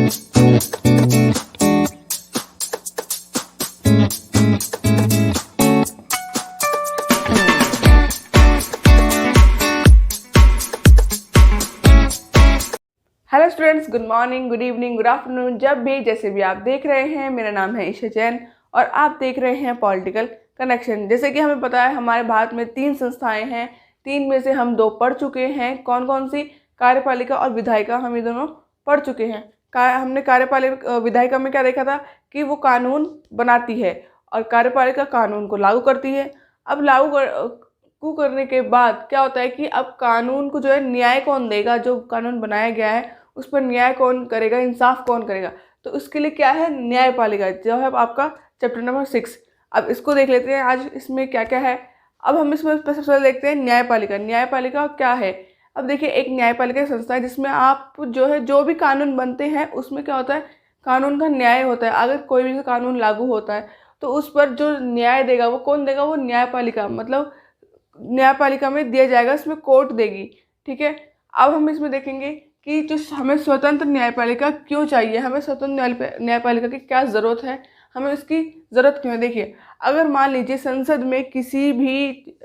Hello students, good morning, good evening, good afternoon, जब भी जैसे भी आप देख रहे हैं। मेरा नाम है ईशा जैन और आप देख रहे हैं पॉलिटिकल कनेक्शन। जैसे कि हमें पता है हमारे भारत में 3 संस्थाएं हैं, 3 में से हम 2 पढ़ चुके हैं। कौन कौन सी? कार्यपालिका और विधायिका, हम ये दोनों पढ़ चुके हैं। हमने कार्यपालिका विधायिका में क्या देखा था कि वो कानून बनाती है और कार्यपालिका कानून को लागू करती है। अब लागू करने के बाद क्या होता है कि अब कानून को जो है न्याय कौन देगा? जो कानून बनाया गया है उस पर न्याय कौन करेगा, इंसाफ कौन करेगा? तो उसके लिए क्या है? न्यायपालिका, जो है आपका चैप्टर नंबर 6। अब इसको देख लेते हैं आज इसमें क्या क्या है। अब हम इसमें सबसे पहले देखते हैं न्यायपालिका। न्यायपालिका क्या है? अब देखिए, एक न्यायपालिका संस्था है जिसमें आप जो है जो भी कानून बनते हैं उसमें क्या होता है, कानून का न्याय होता है। अगर कोई भी कानून लागू होता है तो उस पर जो न्याय देगा वो कौन देगा? वो न्यायपालिका, मतलब न्यायपालिका में दिया जाएगा, इसमें कोर्ट देगी। ठीक है। अब हम इसमें देखेंगे कि जो हमें स्वतंत्र न्यायपालिका क्यों चाहिए, हमें स्वतंत्र न्यायपालिका की क्या ज़रूरत है, हमें उसकी ज़रूरत क्यों है। देखिए, अगर मान लीजिए संसद में किसी भी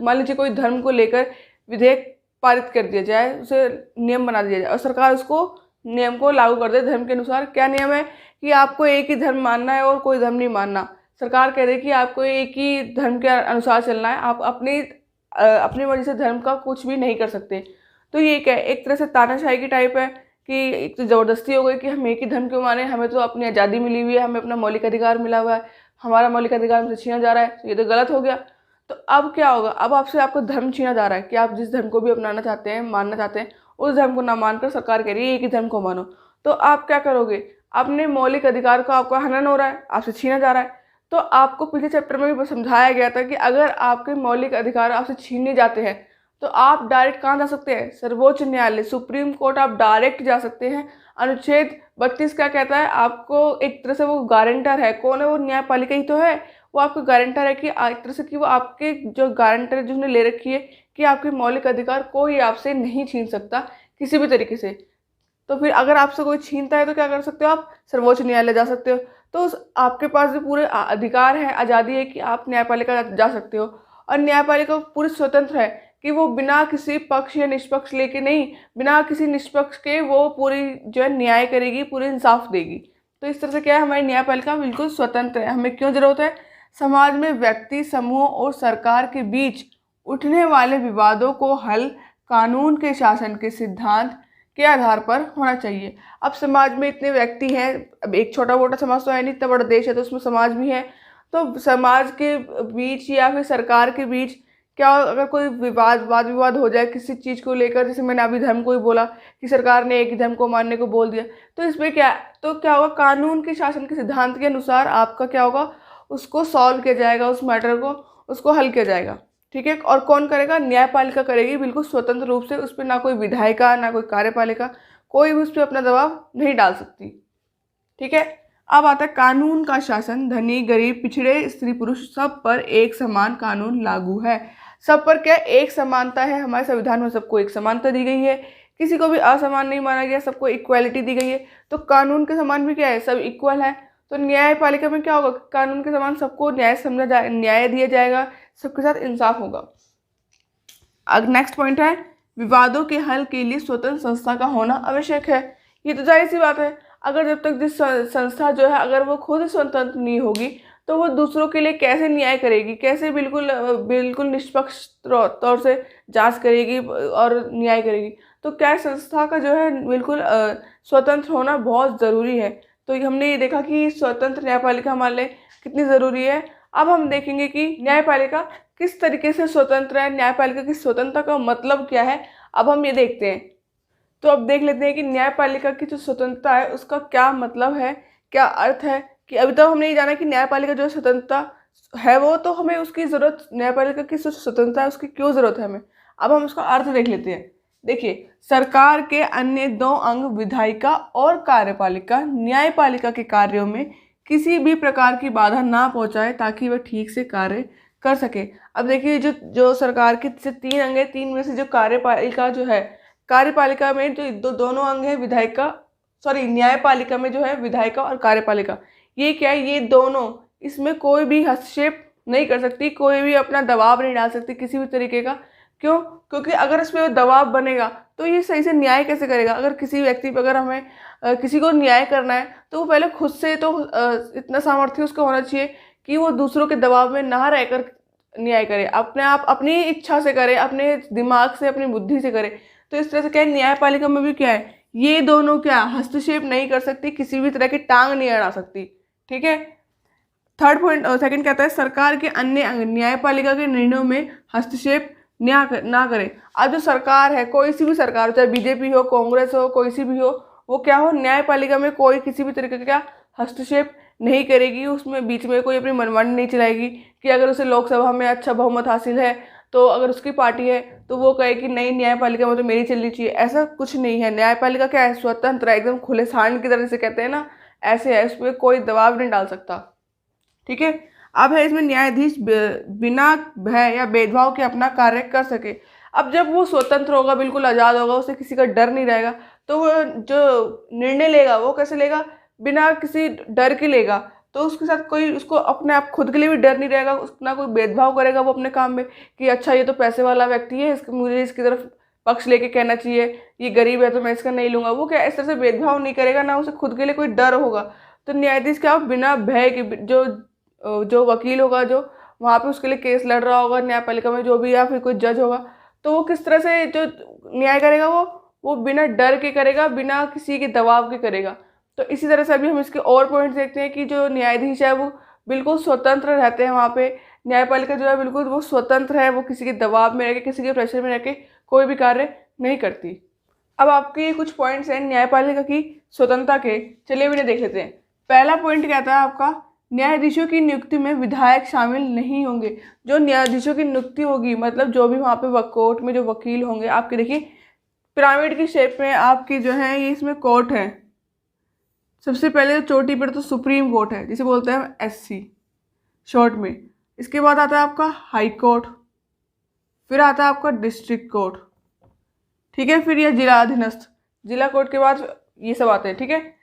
मान लीजिए कोई धर्म को लेकर विधेयक पारित कर दिया जाए, उसे नियम बना दिया जाए और सरकार उसको नियम को लागू कर दे धर्म के अनुसार। क्या नियम है कि आपको एक ही धर्म मानना है और कोई धर्म नहीं मानना। सरकार कह रही कि आपको एक ही धर्म के अनुसार चलना है, आप अपनी मर्जी से धर्म का कुछ भी नहीं कर सकते। तो ये क्या है? एक तरह से तानाशाही की टाइप है कि एक तो ज़बरदस्ती हो गई कि हम एक ही धर्म क्यों माने, हमें तो अपनी आज़ादी मिली हुई है, हमें अपना मौलिक अधिकार मिला हुआ है, हमारा मौलिक अधिकार हमसे छीना जा रहा है, तो ये तो गलत हो गया। तो अब क्या होगा? अब आपसे आपको धर्म छीना जा रहा है कि आप जिस धर्म को भी अपनाना चाहते हैं, मानना चाहते हैं, उस धर्म को ना मानकर सरकार कह रही है एक ही धर्म को मानो। तो आप क्या करोगे? अपने मौलिक अधिकार का आपका हनन हो रहा है, आपसे छीना जा रहा है। तो आपको पिछले चैप्टर में भी समझाया गया था कि अगर आपके मौलिक अधिकार आपसे छीने जाते हैं तो आप डायरेक्ट कहाँ जा सकते हैं? सर्वोच्च न्यायालय, सुप्रीम कोर्ट आप डायरेक्ट जा सकते हैं। अनुच्छेद 32 क्या कहता है? आपको एक तरह से वो गारंटर है। कौन है वो? न्यायपालिका ही तो है। वो आपको गारंटर है कि एक तरह से कि वो आपके जो गारंटर है जिसने ले रखी है कि आपके मौलिक अधिकार कोई आपसे नहीं छीन सकता किसी भी तरीके से। तो फिर अगर आपसे कोई छीनता है तो क्या कर सकते हो? आप सर्वोच्च न्यायालय जा सकते हो। तो आपके पास भी पूरे अधिकार है, आज़ादी है कि आप न्यायपालिका जा सकते हो। और न्यायपालिका पूरी स्वतंत्र है कि वो बिना किसी पक्ष या निष्पक्ष लेके नहीं, बिना किसी निष्पक्ष के वो पूरी जो है न्याय करेगी, पूरी इंसाफ देगी। तो इस तरह से क्या है, हमारी न्यायपालिका बिल्कुल स्वतंत्र है। हमें क्यों ज़रूरत है? समाज में व्यक्ति समूह और सरकार के बीच उठने वाले विवादों को हल कानून के शासन के सिद्धांत के आधार पर होना चाहिए। अब समाज में इतने व्यक्ति हैं, अब एक छोटा मोटा समाज तो है नहीं, इतना बड़ा देश है तो उसमें समाज भी है। तो समाज के बीच या फिर सरकार के बीच क्या, अगर कोई वाद विवाद हो जाए किसी चीज़ को लेकर, जैसे मैंने अभी धर्म को ही बोला कि सरकार ने एक ही धर्म को मानने को बोल दिया, तो इसमें क्या होगा? कानून के शासन के सिद्धांत के अनुसार आपका क्या होगा? उसको सॉल्व किया जाएगा, उस मैटर को उसको हल किया जाएगा। ठीक है। और कौन करेगा? न्यायपालिका करेगी, बिल्कुल स्वतंत्र रूप से। उस पर ना कोई विधायिका ना कोई कार्यपालिका, कोई भी उस पर अपना दबाव नहीं डाल सकती। ठीक है। अब आता है कानून का शासन। धनी गरीब पिछड़े स्त्री पुरुष सब पर एक समान कानून लागू है। सब पर क्या एक समानता है? हमारे संविधान में सबको एक समानता दी गई है, किसी को भी असमान नहीं माना गया, सबको इक्वालिटी दी गई है। तो कानून के समान भी क्या है? सब इक्वल है। तो न्यायपालिका में क्या होगा? कानून के समान सबको न्याय दिया जाएगा, सबके साथ इंसाफ होगा। अब नेक्स्ट पॉइंट है विवादों के हल के लिए स्वतंत्र संस्था का होना आवश्यक है। ये तो जाहिर सी बात है। अगर जब तक जिस संस्था जो है अगर वो खुद स्वतंत्र नहीं होगी तो वो दूसरों के लिए कैसे न्याय करेगी, कैसे बिल्कुल निष्पक्ष तौर से जांच करेगी और न्याय करेगी। तो क्या संस्था का जो है बिल्कुल स्वतंत्र होना बहुत ज़रूरी है। तो हमने ये देखा कि स्वतंत्र न्यायपालिका हमारे लिए कितनी ज़रूरी है। अब हम देखेंगे कि न्यायपालिका किस तरीके से स्वतंत्र है, न्यायपालिका की स्वतंत्रता का मतलब क्या है, अब हम ये देखते हैं। तो अब देख लेते हैं कि न्यायपालिका की जो स्वतंत्रता है उसका क्या मतलब है, क्या अर्थ है। कि अभी तक हमने ये जाना कि न्यायपालिका जो स्वतंत्रता है वो तो हमें उसकी ज़रूरत, न्यायपालिका की स्वतंत्रता है उसकी क्यों ज़रूरत है हमें। अब हम उसका अर्थ देख लेते हैं। देखिए, सरकार के अन्य 2 अंग विधायिका और कार्यपालिका न्यायपालिका के कार्यों में किसी भी प्रकार की बाधा ना पहुंचाए ताकि वह ठीक से कार्य कर सके। अब देखिए, जो सरकार के 3 अंग है, 3 में से जो कार्यपालिका जो है, कार्यपालिका में जो दोनों अंग है न्यायपालिका में जो है विधायिका और कार्यपालिका, ये क्या है, ये दोनों, इसमें कोई भी हस्तक्षेप नहीं कर सकती, कोई भी अपना दबाव नहीं डाल सकती किसी भी तरीके का। क्यों? क्योंकि अगर इस पर दबाव बनेगा तो ये सही से न्याय कैसे करेगा। अगर किसी व्यक्ति पर, अगर हमें किसी को न्याय करना है तो वो पहले खुद से तो इतना सामर्थ्य उसको होना चाहिए कि वो दूसरों के दबाव में ना रहकर न्याय करे, अपने आप अपनी इच्छा से करे, अपने दिमाग से, अपनी बुद्धि से करे। तो इस तरह से क्या है, न्यायपालिका में भी क्या है, ये दोनों क्या हस्तक्षेप नहीं कर सकती, किसी भी तरह की टांग नहीं अड़ा सकती। ठीक है। थर्ड पॉइंट, सेकंड कहता है सरकार के अन्य अंग न्यायपालिका के निर्णयों में हस्तक्षेप ना करे। अब जो सरकार है, कोई सी भी सरकार, चाहे बीजेपी हो, कांग्रेस हो, कोई सी भी हो, वो क्या हो, न्यायपालिका में कोई किसी भी तरीके का हस्तक्षेप नहीं करेगी, उसमें बीच में कोई अपनी मनमानी नहीं चलाएगी कि अगर उसे लोकसभा में अच्छा बहुमत हासिल है तो अगर उसकी पार्टी है तो वो कहे कि नहीं, न्यायपालिका में तो मेरी चलनी चाहिए। ऐसा कुछ नहीं है। न्यायपालिका क्या है, स्वतंत्र है, एकदम खुले सांड की तरह से कहते हैं ना, ऐसे है, उस पर कोई दबाव नहीं डाल सकता। ठीक है। अब है इसमें न्यायाधीश बिना भय या भेदभाव के अपना कार्य कर सके। अब जब वो स्वतंत्र होगा, बिल्कुल आज़ाद होगा, उसे किसी का डर नहीं रहेगा, तो वो जो निर्णय लेगा वो कैसे लेगा, बिना किसी डर के लेगा। तो उसके साथ कोई, उसको अपने आप खुद के लिए भी डर नहीं रहेगा, ना कोई भेदभाव करेगा वो अपने काम में कि अच्छा ये तो पैसे वाला व्यक्ति है, मुझे इसकी तरफ पक्ष लेके कहना चाहिए, ये गरीब है तो मैं इसका नहीं लूँगा। वो क्या इस तरह से भेदभाव नहीं करेगा, ना उसे खुद के लिए कोई डर होगा। तो न्यायाधीश क्या, बिना भय के, जो वकील होगा, जो वहाँ पे उसके लिए केस लड़ रहा होगा न्यायपालिका में, जो भी, या फिर कोई जज होगा, तो वो किस तरह से जो न्याय करेगा वो बिना डर के करेगा, बिना किसी के दबाव के करेगा। तो इसी तरह से अभी हम इसके और पॉइंट देखते हैं कि जो न्यायाधीश है वो बिल्कुल स्वतंत्र रहते हैं। वहाँ पे न्यायपालिका जो है बिल्कुल वो स्वतंत्र है, वो किसी के दबाव में रह के, किसी के प्रेशर में रह के कोई भी कार्य नहीं करती। अब आपके कुछ पॉइंट्स हैं न्यायपालिका की स्वतंत्रता के, चलिए भी देख लेते हैं। पहला पॉइंट कहता है आपका, न्यायाधीशों की नियुक्ति में विधायक शामिल नहीं होंगे। जो न्यायाधीशों की नियुक्ति होगी, मतलब जो भी वहाँ पे कोर्ट में जो वकील होंगे, आपके देखिए पिरामिड की शेप में आपकी जो है ये इसमें कोर्ट है। सबसे पहले चोटी पर तो सुप्रीम कोर्ट है, जिसे बोलते हैं SC शॉर्ट में। इसके बाद आता है आपका हाई कोर्ट, फिर आता है आपका डिस्ट्रिक्ट कोर्ट। ठीक है। फिर यह जिला अधीनस्थ, जिला कोर्ट के बाद ये सब आते हैं। ठीक है।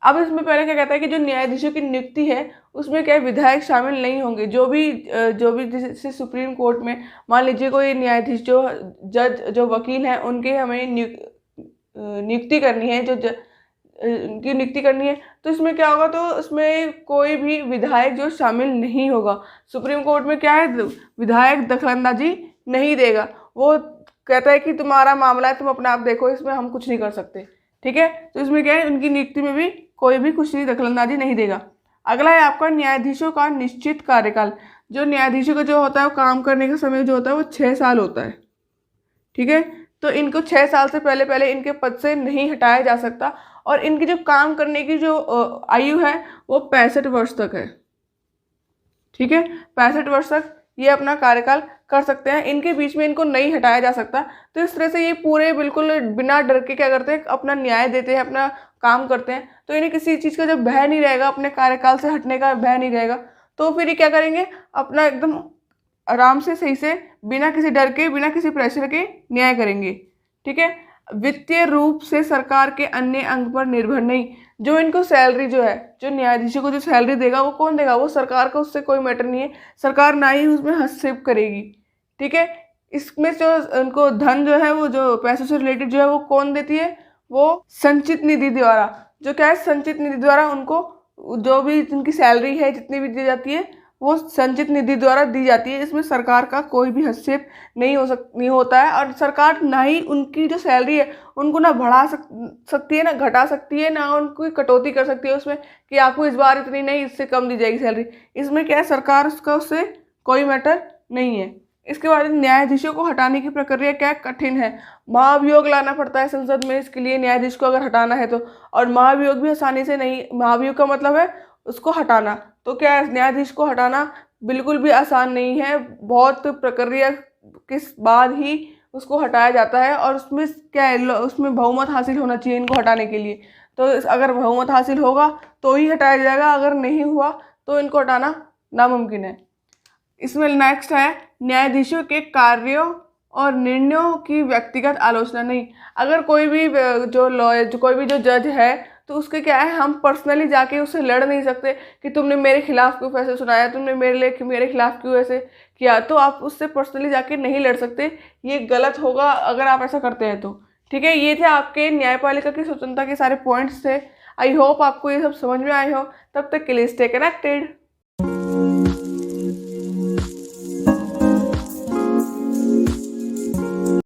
अब इसमें पहले क्या कहता है कि जो न्यायाधीशों की नियुक्ति है उसमें क्या विधायक शामिल नहीं होंगे। जो भी जैसे सुप्रीम कोर्ट में मान लीजिए कोई न्यायाधीश, जो जज, जो वकील हैं, उनके हमें नियुक्ति करनी है, उनकी नियुक्ति करनी है, तो इसमें क्या होगा, तो उसमें कोई भी विधायक जो शामिल नहीं होगा। सुप्रीम कोर्ट में क्या है, विधायक दखलंदाजी नहीं देगा। वो कहता है कि तुम्हारा मामला है, तुम अपने आप देखो, इसमें हम कुछ नहीं कर सकते। ठीक है। तो इसमें क्या है, उनकी नियुक्ति में भी कोई भी कुछ नहीं, दखलंदाजी नहीं देगा। अगला है आपका न्यायाधीशों का निश्चित कार्यकाल। जो न्यायाधीशों का जो होता है वो काम करने का समय जो होता है वो 6 साल होता है। ठीक है। तो इनको 6 साल से पहले इनके पद से नहीं हटाया जा सकता, और इनकी जो काम करने की जो आयु है वो 65 वर्ष तक है। ठीक है। 65 वर्ष तक ये अपना कार्यकाल कर सकते हैं, इनके बीच में इनको नहीं हटाया जा सकता। तो इस तरह से ये पूरे बिल्कुल बिना डर के क्या करते हैं, अपना न्याय देते हैं, अपना काम करते हैं। तो इन्हें किसी चीज़ का जब भय नहीं रहेगा, अपने कार्यकाल से हटने का भय नहीं रहेगा, तो फिर ये क्या करेंगे, अपना एकदम आराम से, सही से, बिना किसी डर के, बिना किसी प्रेशर के न्याय करेंगे। ठीक है। वित्तीय रूप से सरकार के अन्य अंग पर निर्भर नहीं। जो इनको सैलरी जो है, जो न्यायाधीशों को जो सैलरी देगा वो कौन देगा, वो सरकार का, उससे कोई मैटर नहीं है, सरकार ना ही उसमें हस्तक्षेप करेगी। ठीक है। इसमें जो उनको धन जो है, वो जो पैसों से रिलेटेड जो है वो कौन देती है, वो संचित निधि द्वारा। जो क्या है, संचित निधि द्वारा उनको जो भी उनकी सैलरी है, जितनी भी दी जाती है, वो संचित निधि द्वारा दी जाती है। इसमें सरकार का कोई भी हस्तक्षेप नहीं होता है, और सरकार ना ही उनकी जो सैलरी है उनको ना बढ़ा सकती है, ना घटा सकती है, ना उनको कटौती कर सकती है उसमें कि आपको इस बार इतनी नहीं, इससे कम दी जाएगी सैलरी। इसमें क्या है, सरकार उसका, उससे कोई मैटर नहीं है। इसके बाद न्यायाधीशों को हटाने की प्रक्रिया क्या कठिन है, महाभियोग लाना पड़ता है संसद में इसके लिए, न्यायाधीश को अगर हटाना है तो। और महाभियोग भी आसानी से नहीं, महाभियोग का मतलब है उसको हटाना। तो क्या है, न्यायाधीश को हटाना बिल्कुल भी आसान नहीं है, बहुत प्रक्रिया के बाद ही उसको हटाया जाता है। और उसमें क्या है, उसमें बहुमत हासिल होना चाहिए इनको हटाने के लिए। तो अगर बहुमत हासिल होगा तो ही हटाया जाएगा, अगर नहीं हुआ तो इनको हटाना नामुमकिन है। इसमें नेक्स्ट है न्यायाधीशों के कार्यों और निर्णयों की व्यक्तिगत आलोचना नहीं। अगर कोई भी जो लॉयर, जो कोई भी जो जज है, तो उसके क्या है, हम पर्सनली जाके उससे लड़ नहीं सकते कि तुमने मेरे खिलाफ क्यों फैसला सुनाया, तुमने मेरे खिलाफ क्यों ऐसे किया। तो आप उससे पर्सनली जाके नहीं लड़ सकते, ये गलत होगा अगर आप ऐसा करते हैं तो। ठीक है, ये थे आपके न्यायपालिका की स्वतंत्रता के सारे पॉइंट्स थे। आई होप आपको ये सब समझ में आए हो। तब तक के लिए स्टे कनेक्टेड।